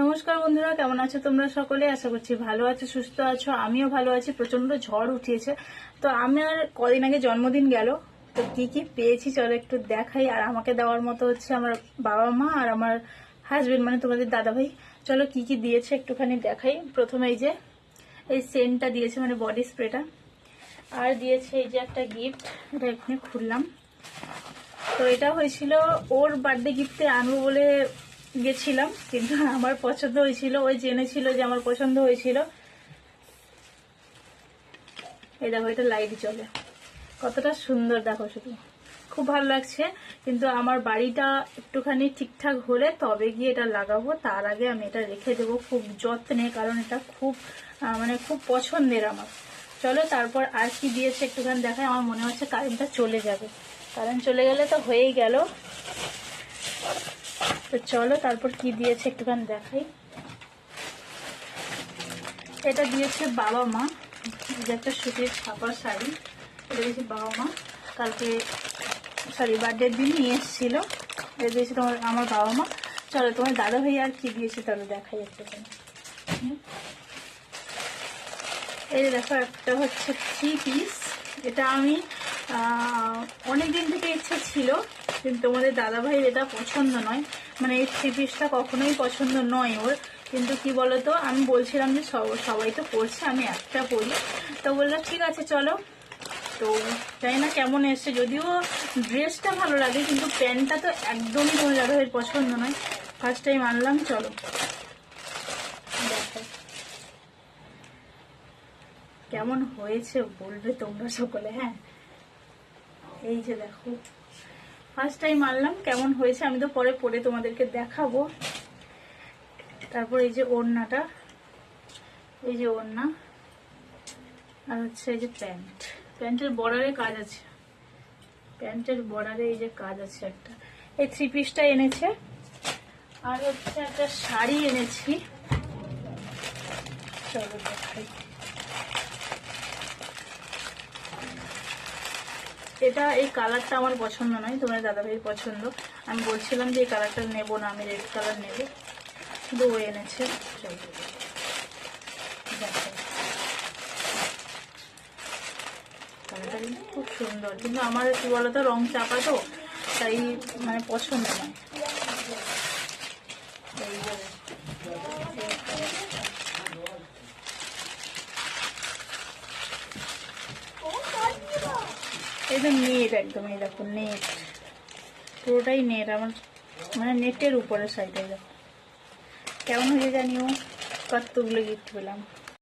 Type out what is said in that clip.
নমস্কার বন্ধুরা, কেমন আছো তোমরা সকলে? আশা করছি ভালো আছো, সুস্থ আছো। আমিও ভালো আছি। প্রচন্ড ঝড় উঠিয়েছে। তো আমার কদিন আগে জন্মদিন গেল, তো কি কি পেয়েছি চলো একটু দেখাই। আর আমাকে দেওয়ার মতো হচ্ছে আমার বাবা মা আর আমার হাজবেন্ড, মানে তোমাদের দাদা ভাই। চলো কি কি দিয়েছে একটুখানি দেখাই। প্রথমে এই যে এই সেন্টটা দিয়েছে, মানে বডি স্প্রেটা। আর দিয়েছে এই যে একটা গিফট, এটা এখানে খুললাম। তো এটা হয়েছিল ওর বার্থডে গিফটে আনবো বলে গেছিলাম, কিন্তু আমার পছন্দ হয়েছিল, ওই জেনেছিল যে আমার পছন্দ হয়েছিল। এই দেখো, এটা লাইট জ্বলে, কতটা সুন্দর দেখো, শুধু খুব ভালো লাগছে। কিন্তু আমার বাড়িটা একটুখানি ঠিকঠাক হলে তবে গিয়ে এটা লাগাবো। তার আগে আমি এটা রেখে দেবো খুব যত্নে, কারণ এটা খুব মানে খুব পছন্দের আমার। চলো তারপর আর কি দিয়েছে একটুখানি দেখায়। আমার মনে হচ্ছে কারেন্টটা চলে যাবে, কারেন্ট চলে গেলে তো হয়েই গেল। তো চলো তারপর কি দিয়েছে একটুখানি দেখাই। এটা দিয়েছে বাবা মা, যে একটা সুতির ছাপা শাড়ি। এটা দিয়েছে বাবা মা, কালকে বার্থডের দিন নিয়ে এসেছিল। এটা দিয়েছে আমার বাবা মা। চলো তোমার দাদা ভাই আর কি দিয়েছে তাহলে দেখাই একটুখানি। এই যে দেখো, একটা হচ্ছে 3 পিস। এটা আমি অনেকদিন থেকে ইচ্ছে ছিল, কিন্তু তোমাদের দাদা ভাইয়ের এটা পছন্দ নয়, মানে এই 3 পিসটা কখনোই পছন্দ নয় ওর। কিন্তু কি বলতো, আমি বলছিলাম যে সবাই তো পরছে, আমি একটা পরি। তো বললো ঠিক আছে চলো। তো জানি না কেমন এসছে, যদিও ড্রেসটা ভালো লাগে, কিন্তু প্যান্টটা তো একদমই তোমার দাদা ভাইয়ের পছন্দ নয়। ফার্স্ট টাইম আনলাম, চলো দেখো কেমন হয়েছে বলবে তোমরা সকলে। হ্যাঁ, এই যে দেখো, ফার্স্ট টাইম আনলাম, কেমন হয়েছে আমি তো পরে পরে তোমাদেরকে দেখাবো। তারপর এই যে ওড়নাটা, এই যে ওড়না, আর হচ্ছে এই যে প্যান্ট। প্যান্টের বর্ডারে কাজ আছে, প্যান্টের বর্ডারে এই যে কাজ আছে একটা। এই 3 পিসটা এনেছে। আর হচ্ছে একটা শাড়ি এনেছি, চলো দেখাই। এটা এই কালারটা আমার পছন্দ নয়, তোমার দাদাভাইয়ের পছন্দ। আমি বলছিলাম যে এই কালারটা নেবো না, আমি রেড কালার নেবো, কিন্তু ও এনেছে। কালারটা কিন্তু খুব সুন্দর, কিন্তু আমার কি বলতো রং চাপা তো, তাই মানে পছন্দ নয়। এই যে নেট, একদম এই দেখো নেট, পুরোটাই নেট আমার, মানে নেটের উপরে সাইডে দেখো কেমন হয়ে জানিও। কতগুলো গিফট পেলাম।